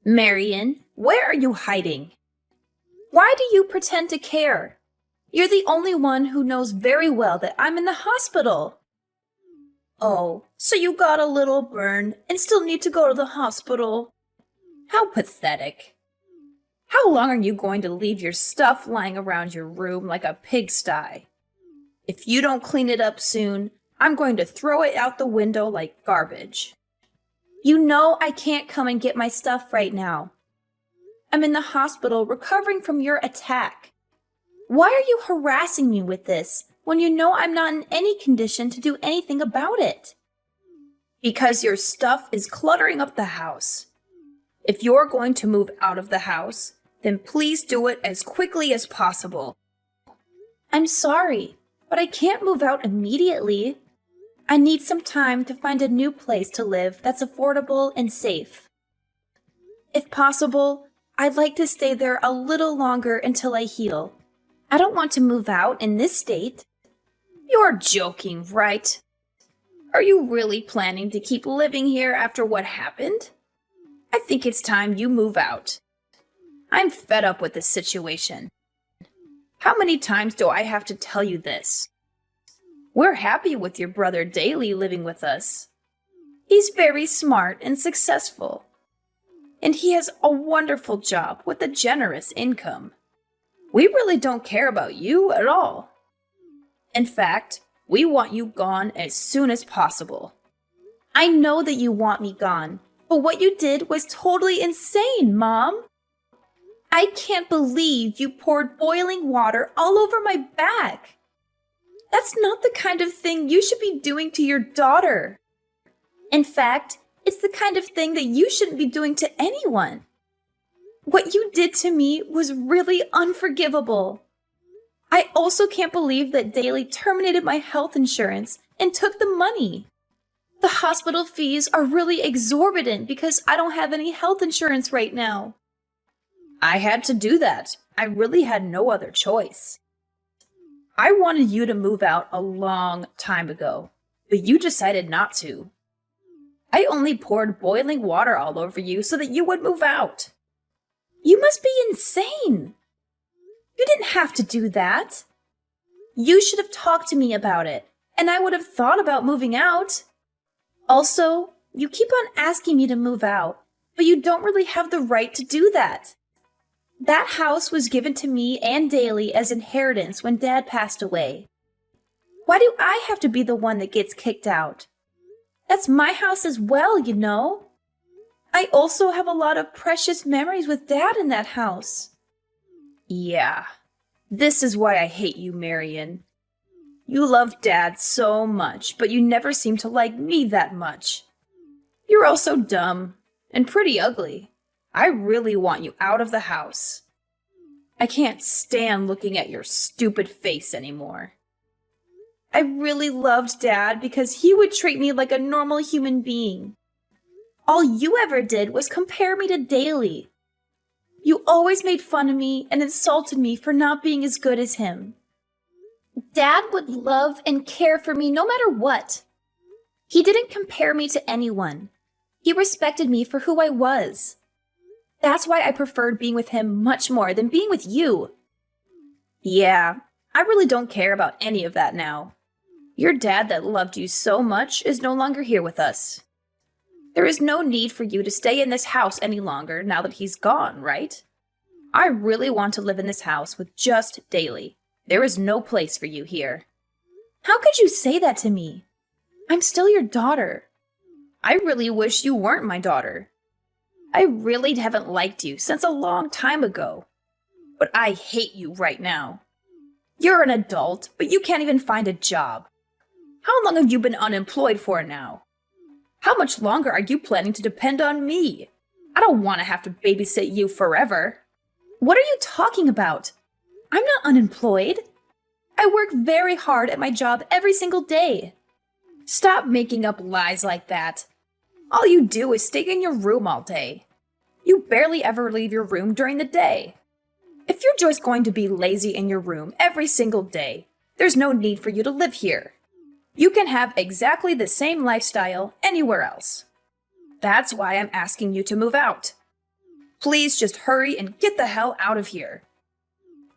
Marion, where are you hiding? Why do you pretend to care? You're the only one who knows very well that I'm in the hospital. Oh, so you got a little burn and still need to go to the hospital? How pathetic. How long are you going to leave your stuff lying around your room like a pigsty? If you don't clean it up soon, I'm going to throw it out the window like garbage. You know I can't come and get my stuff right now. I'm in the hospital recovering from your attack. Why are you harassing me with this when you know I'm not in any condition to do anything about it? Because your stuff is cluttering up the house. If you're going to move out of the house, then please do it as quickly as possible. I'm sorry, but I can't move out immediately. I need some time to find a new place to live that's affordable and safe. If possible, I'd like to stay there a little longer until I heal. I don't want to move out in this state. You're joking, right? Are you really planning to keep living here after what happened? I think it's time you move out. I'm fed up with this situation. How many times do I have to tell you this? We're happy with your brother Daly living with us. He's very smart and successful. And he has a wonderful job with a generous income. We really don't care about you at all. In fact, we want you gone as soon as possible. I know that you want me gone, but what you did was totally insane, Mom. I can't believe you poured boiling water all over my back. That's not the kind of thing you should be doing to your daughter. In fact, it's the kind of thing that you shouldn't be doing to anyone. What you did to me was really unforgivable. I also can't believe that Daly terminated my health insurance and took the money. The hospital fees are really exorbitant because I don't have any health insurance right now. I had to do that. I really had no other choice. I wanted you to move out a long time ago, but you decided not to. I only poured boiling water all over you so that you would move out. You must be insane. You didn't have to do that. You should have talked to me about it, and I would have thought about moving out. Also, you keep on asking me to move out, but you don't really have the right to do that. That house was given to me and Daly as inheritance when Dad passed away. Why do I have to be the one that gets kicked out? That's my house as well, you know. I also have a lot of precious memories with Dad in that house. Yeah, this is why I hate you, Marion. You love Dad so much, but you never seem to like me that much. You're also dumb and pretty ugly. I really want you out of the house. I can't stand looking at your stupid face anymore. I really loved Dad because he would treat me like a normal human being. All you ever did was compare me to Daly. You always made fun of me and insulted me for not being as good as him. Dad would love and care for me no matter what. He didn't compare me to anyone. He respected me for who I was. That's why I preferred being with him much more than being with you. Yeah, I really don't care about any of that now. Your dad that loved you so much is no longer here with us. There is no need for you to stay in this house any longer now that he's gone, right? I really want to live in this house with just Daly. There is no place for you here. How could you say that to me? I'm still your daughter. I really wish you weren't my daughter. I really haven't liked you since a long time ago. But I hate you right now. You're an adult, but you can't even find a job. How long have you been unemployed for now? How much longer are you planning to depend on me? I don't want to have to babysit you forever. What are you talking about? I'm not unemployed. I work very hard at my job every single day. Stop making up lies like that. All you do is stay in your room all day. You barely ever leave your room during the day. If you're just going to be lazy in your room every single day, there's no need for you to live here. You can have exactly the same lifestyle anywhere else. That's why I'm asking you to move out. Please just hurry and get the hell out of here.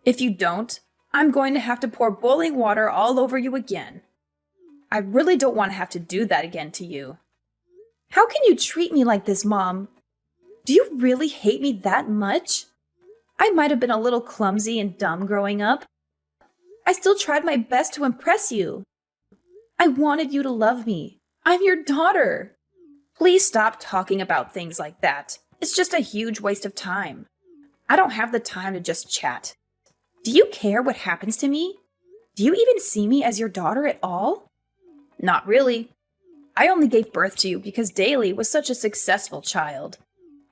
If you don't, I'm going to have to pour boiling water all over you again. I really don't want to have to do that again to you. How can you treat me like this, Mom? Do you really hate me that much? I might have been a little clumsy and dumb growing up. I still tried my best to impress you. I wanted you to love me. I'm your daughter. Please stop talking about things like that. It's just a huge waste of time. I don't have the time to just chat. Do you care what happens to me? Do you even see me as your daughter at all? Not really. I only gave birth to you because Daly was such a successful child.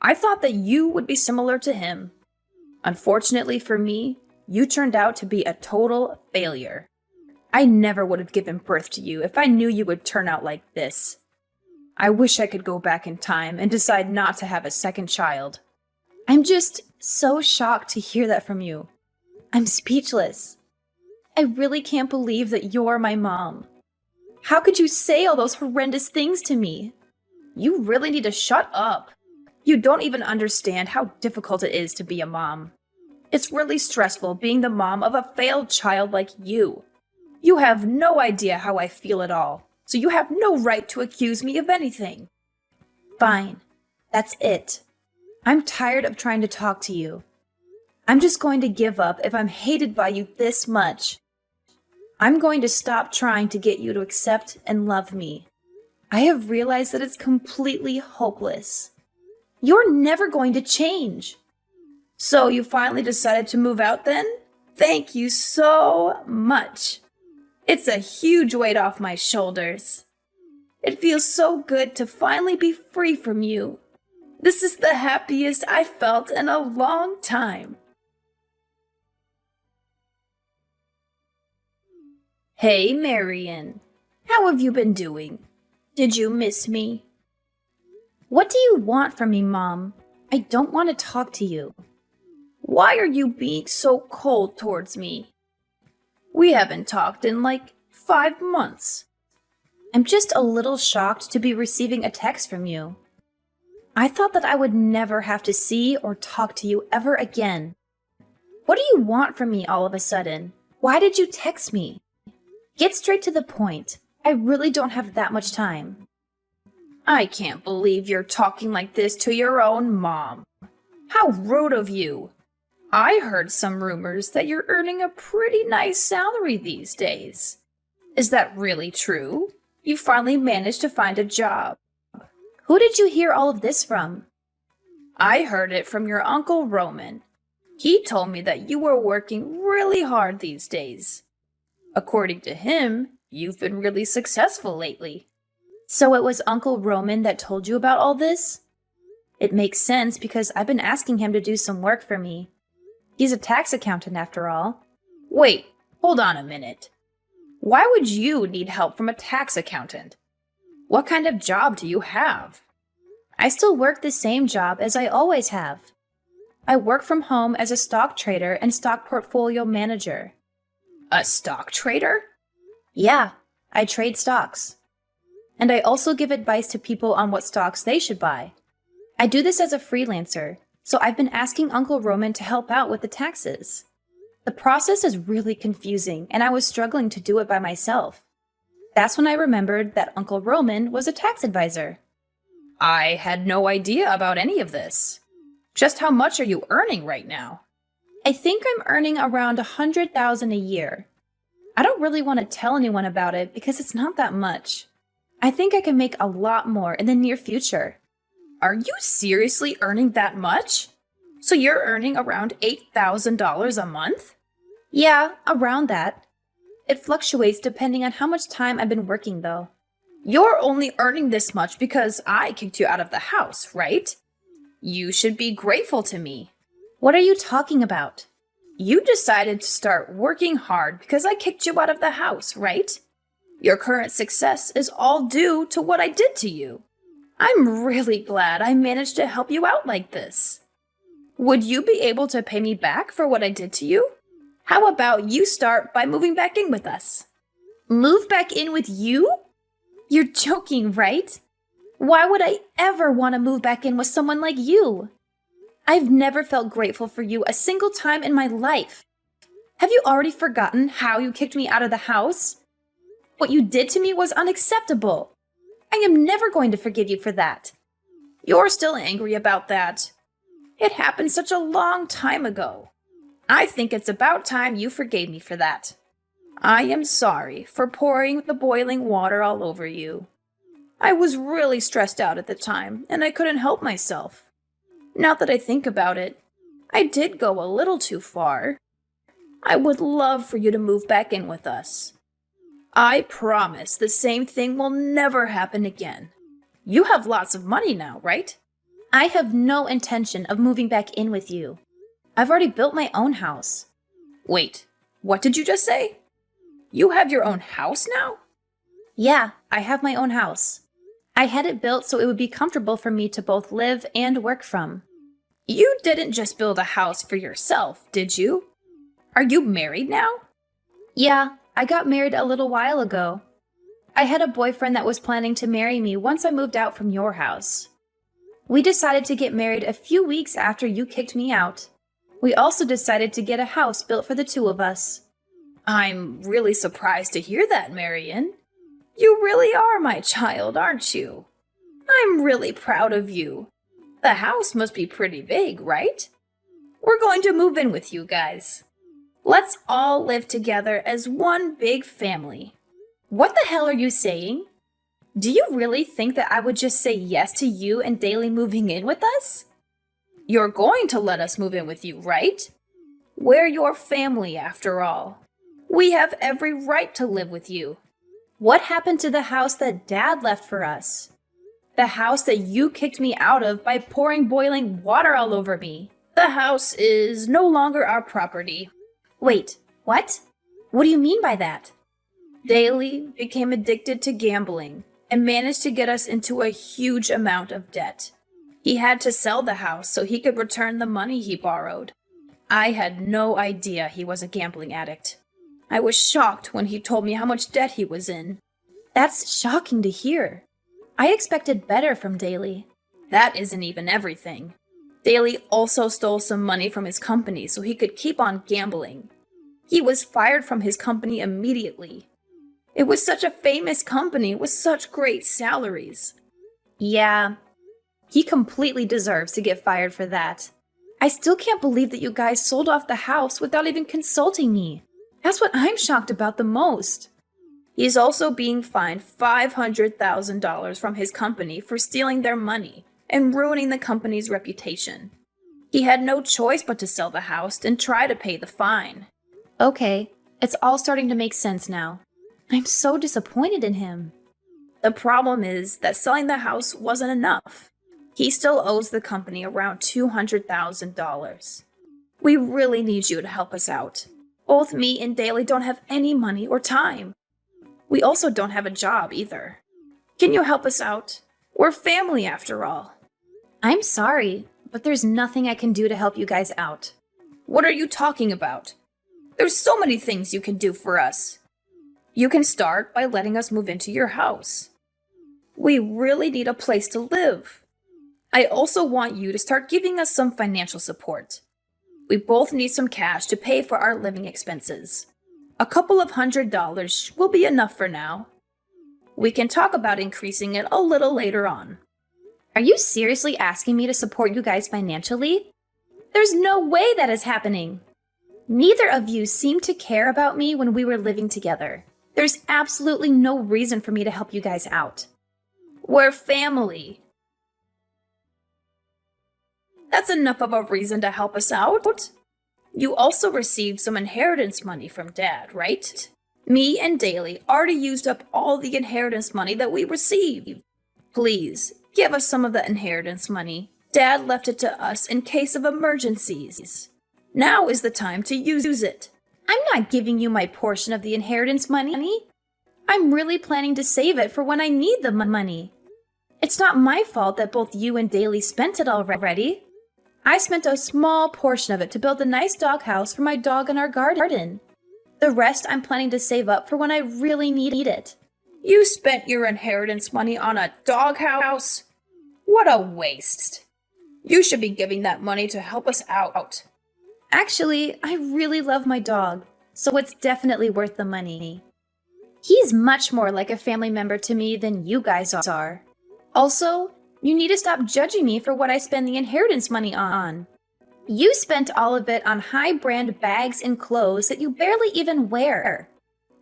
I thought that you would be similar to him. Unfortunately for me, you turned out to be a total failure. I never would have given birth to you if I knew you would turn out like this. I wish I could go back in time and decide not to have a second child. I'm just so shocked to hear that from you. I'm speechless. I really can't believe that you're my mom. How could you say all those horrendous things to me? You really need to shut up. You don't even understand how difficult it is to be a mom. It's really stressful being the mom of a failed child like you. You have no idea how I feel at all, so you have no right to accuse me of anything. Fine. That's it. I'm tired of trying to talk to you. I'm just going to give up if I'm hated by you this much. I'm going to stop trying to get you to accept and love me. I have realized that it's completely hopeless. You're never going to change. So you finally decided to move out then? Thank you so much. It's a huge weight off my shoulders. It feels so good to finally be free from you. This is the happiest I've felt in a long time. Hey, Marion. How have you been doing? Did you miss me? What do you want from me, Mom? I don't want to talk to you. Why are you being so cold towards me? We haven't talked in like 5 months. I'm just a little shocked to be receiving a text from you. I thought that I would never have to see or talk to you ever again. What do you want from me all of a sudden? Why did you text me? Get straight to the point. I really don't have that much time. I can't believe you're talking like this to your own mom. How rude of you. I heard some rumors that you're earning a pretty nice salary these days. Is that really true? You finally managed to find a job. Who did you hear all of this from? I heard it from your Uncle Roman. He told me that you were working really hard these days. According to him, you've been really successful lately. So it was Uncle Roman that told you about all this? It makes sense because I've been asking him to do some work for me. He's a tax accountant after all. Wait, hold on a minute. Why would you need help from a tax accountant? What kind of job do you have? I still work the same job as I always have. I work from home as a stock trader and stock portfolio manager. A stock trader? Yeah, I trade stocks. And I also give advice to people on what stocks they should buy. I do this as a freelancer, so I've been asking Uncle Roman to help out with the taxes. The process is really confusing, and I was struggling to do it by myself. That's when I remembered that Uncle Roman was a tax advisor. I had no idea about any of this. Just how much are you earning right now? I think I'm earning around $100,000 a year. I don't really want to tell anyone about it because it's not that much. I think I can make a lot more in the near future. Are you seriously earning that much? So you're earning around $8,000 a month? Yeah, around that. It fluctuates depending on how much time I've been working, though. You're only earning this much because I kicked you out of the house, right? You should be grateful to me. What are you talking about? You decided to start working hard because I kicked you out of the house, right? Your current success is all due to what I did to you. I'm really glad I managed to help you out like this. Would you be able to pay me back for what I did to you? How about you start by moving back in with us? Move back in with you? You're joking, right? Why would I ever want to move back in with someone like you? I've never felt grateful for you a single time in my life. Have you already forgotten how you kicked me out of the house? What you did to me was unacceptable. I am never going to forgive you for that. You're still angry about that. It happened such a long time ago. I think it's about time you forgave me for that. I am sorry for pouring the boiling water all over you. I was really stressed out at the time, and I couldn't help myself. Now that I think about it, I did go a little too far. I would love for you to move back in with us. I promise the same thing will never happen again. You have lots of money now, right? I have no intention of moving back in with you. I've already built my own house. Wait, what did you just say? You have your own house now? Yeah, I have my own house. I had it built so it would be comfortable for me to both live and work from. You didn't just build a house for yourself, did you? Are you married now? Yeah, I got married a little while ago. I had a boyfriend that was planning to marry me once I moved out from your house. We decided to get married a few weeks after you kicked me out. We also decided to get a house built for the two of us. I'm really surprised to hear that, Marion. You really are my child, aren't you? I'm really proud of you. The house must be pretty big, right? We're going to move in with you guys. Let's all live together as one big family. What the hell are you saying? Do you really think that I would just say yes to you and Daly moving in with us? You're going to let us move in with you, right? We're your family, after all. We have every right to live with you. What happened to the house that Dad left for us? The house that you kicked me out of by pouring boiling water all over me. The house is no longer our property. Wait, what? What do you mean by that? Daly became addicted to gambling and managed to get us into a huge amount of debt. He had to sell the house so he could return the money he borrowed. I had no idea he was a gambling addict. I was shocked when he told me how much debt he was in. That's shocking to hear. I expected better from Daly. That isn't even everything. Daly also stole some money from his company so he could keep on gambling. He was fired from his company immediately. It was such a famous company with such great salaries. Yeah, he completely deserves to get fired for that. I still can't believe that you guys sold off the house without even consulting me. That's what I'm shocked about the most. He's also being fined $500,000 from his company for stealing their money and ruining the company's reputation. He had no choice but to sell the house and try to pay the fine. Okay, it's all starting to make sense now. I'm so disappointed in him. The problem is that selling the house wasn't enough. He still owes the company around $200,000. We really need you to help us out. Both me and Daly don't have any money or time. We also don't have a job either. Can you help us out? We're family after all. I'm sorry, but there's nothing I can do to help you guys out. What are you talking about? There's so many things you can do for us. You can start by letting us move into your house. We really need a place to live. I also want you to start giving us some financial support. We both need some cash to pay for our living expenses. A couple of $100 will be enough for now. We can talk about increasing it a little later on. Are you seriously asking me to support you guys financially? There's no way that is happening. Neither of you seemed to care about me when we were living together. There's absolutely no reason for me to help you guys out. We're family. That's enough of a reason to help us out. You also received some inheritance money from Dad, right? Me and Daly already used up all the inheritance money that we received. Please, give us some of the inheritance money. Dad left it to us in case of emergencies. Now is the time to use it. I'm not giving you my portion of the inheritance money. I'm really planning to save it for when I need the money. It's not my fault that both you and Daly spent it already. I spent a small portion of it to build a nice doghouse for my dog in our garden. The rest I'm planning to save up for when I really need it. You spent your inheritance money on a doghouse? What a waste. You should be giving that money to help us out. Actually, I really love my dog, so it's definitely worth the money. He's much more like a family member to me than you guys are. Also, you need to stop judging me for what I spend the inheritance money on. You spent all of it on high-brand bags and clothes that you barely even wear.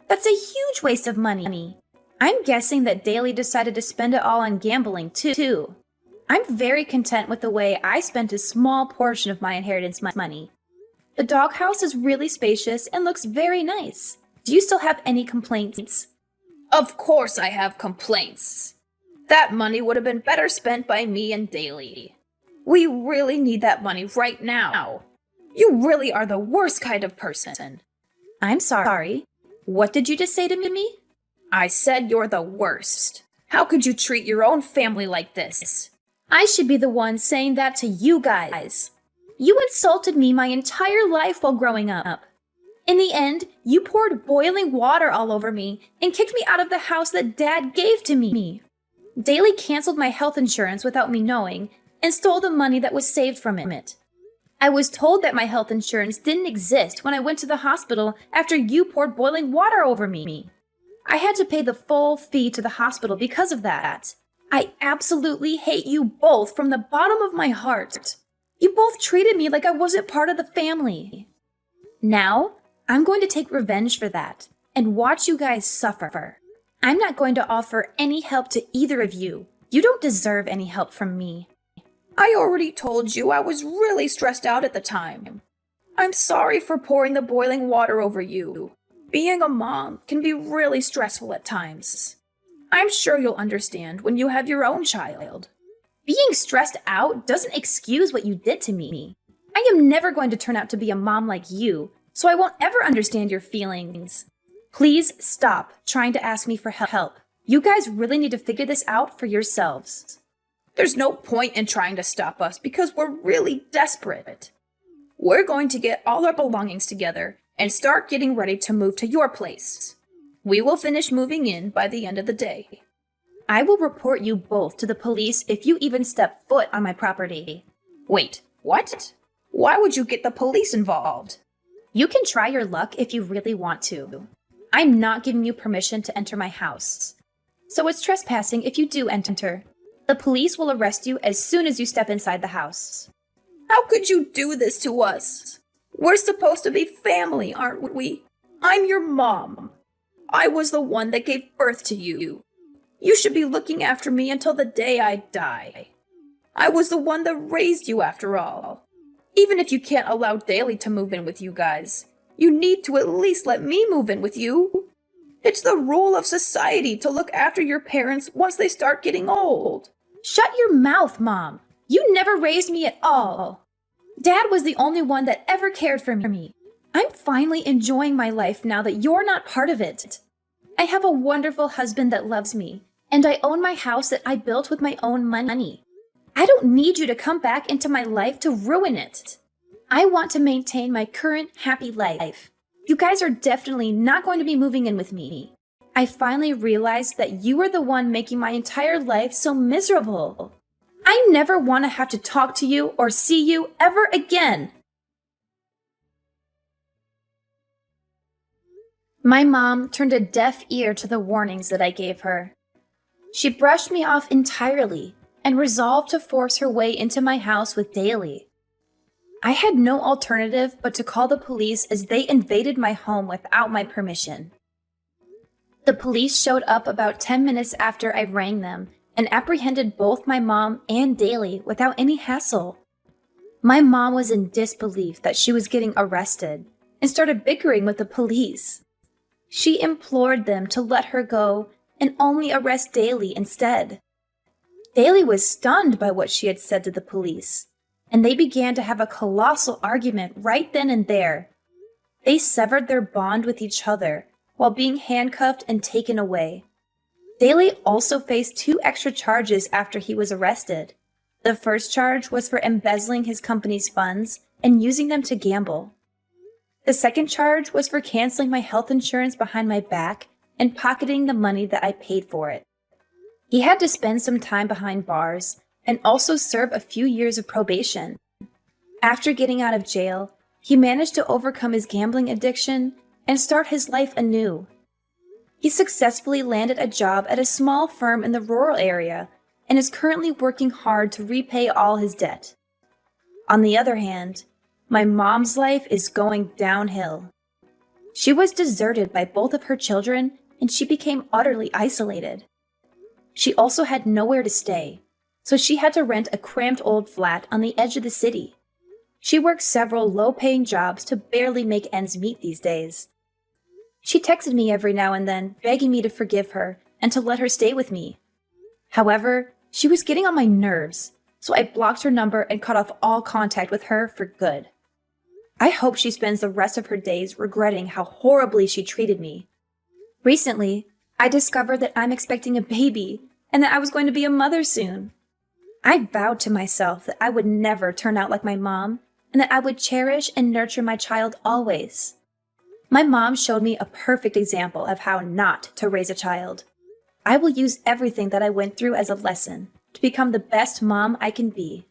That's a huge waste of money. I'm guessing that Daly decided to spend it all on gambling, too. I'm very content with the way I spent a small portion of my inheritance money. The doghouse is really spacious and looks very nice. Do you still have any complaints? Of course I have complaints. That money would have been better spent by me and Daly. We really need that money right now. You really are the worst kind of person. I'm sorry. What did you just say to me? I said you're the worst. How could you treat your own family like this? I should be the one saying that to you guys. You insulted me my entire life while growing up. In the end, you poured boiling water all over me and kicked me out of the house that Dad gave to me. Daly canceled my health insurance without me knowing and stole the money that was saved from it. I was told that my health insurance didn't exist when I went to the hospital after you poured boiling water over me. I had to pay the full fee to the hospital because of that. I absolutely hate you both from the bottom of my heart. You both treated me like I wasn't part of the family. Now, I'm going to take revenge for that and watch you guys suffer. I'm not going to offer any help to either of you. You don't deserve any help from me. I already told you I was really stressed out at the time. I'm sorry for pouring the boiling water over you. Being a mom can be really stressful at times. I'm sure you'll understand when you have your own child. Being stressed out doesn't excuse what you did to me. I am never going to turn out to be a mom like you, so I won't ever understand your feelings. Please stop trying to ask me for help. You guys really need to figure this out for yourselves. There's no point in trying to stop us because we're really desperate. We're going to get all our belongings together and start getting ready to move to your place. We will finish moving in by the end of the day. I will report you both to the police if you even step foot on my property. Wait, what? Why would you get the police involved? You can try your luck if you really want to. I'm not giving you permission to enter my house. So it's trespassing if you do enter. The police will arrest you as soon as you step inside the house. How could you do this to us? We're supposed to be family, aren't we? I'm your mom. I was the one that gave birth to you. You should be looking after me until the day I die. I was the one that raised you after all. Even if you can't allow Daly to move in with you guys, you need to at least let me move in with you. It's the rule of society to look after your parents once they start getting old. Shut your mouth, Mom. You never raised me at all. Dad was the only one that ever cared for me. I'm finally enjoying my life now that you're not part of it. I have a wonderful husband that loves me, and I own my house that I built with my own money. I don't need you to come back into my life to ruin it. I want to maintain my current happy life. You guys are definitely not going to be moving in with me. I finally realized that you are the one making my entire life so miserable. I never want to have to talk to you or see you ever again. My mom turned a deaf ear to the warnings that I gave her. She brushed me off entirely and resolved to force her way into my house with Daly. I had no alternative but to call the police as they invaded my home without my permission. The police showed up about 10 minutes after I rang them and apprehended both my mom and Daly without any hassle. My mom was in disbelief that she was getting arrested and started bickering with the police. She implored them to let her go and only arrest Daly instead. Daly was stunned by what she had said to the police, and they began to have a colossal argument right then and there. They severed their bond with each other while being handcuffed and taken away. Daly also faced 2 extra charges after he was arrested. The first charge was for embezzling his company's funds and using them to gamble. The second charge was for canceling my health insurance behind my back and pocketing the money that I paid for it. He had to spend some time behind bars, and also serve a few years of probation. After getting out of jail, he managed to overcome his gambling addiction and start his life anew. He successfully landed a job at a small firm in the rural area and is currently working hard to repay all his debt. On the other hand, my mom's life is going downhill. She was deserted by both of her children and she became utterly isolated. She also had nowhere to stay, so she had to rent a cramped old flat on the edge of the city. She works several low-paying jobs to barely make ends meet these days. She texted me every now and then, begging me to forgive her and to let her stay with me. However, she was getting on my nerves, so I blocked her number and cut off all contact with her for good. I hope she spends the rest of her days regretting how horribly she treated me. Recently, I discovered that I'm expecting a baby and that I was going to be a mother soon. I vowed to myself that I would never turn out like my mom and that I would cherish and nurture my child always. My mom showed me a perfect example of how not to raise a child. I will use everything that I went through as a lesson to become the best mom I can be.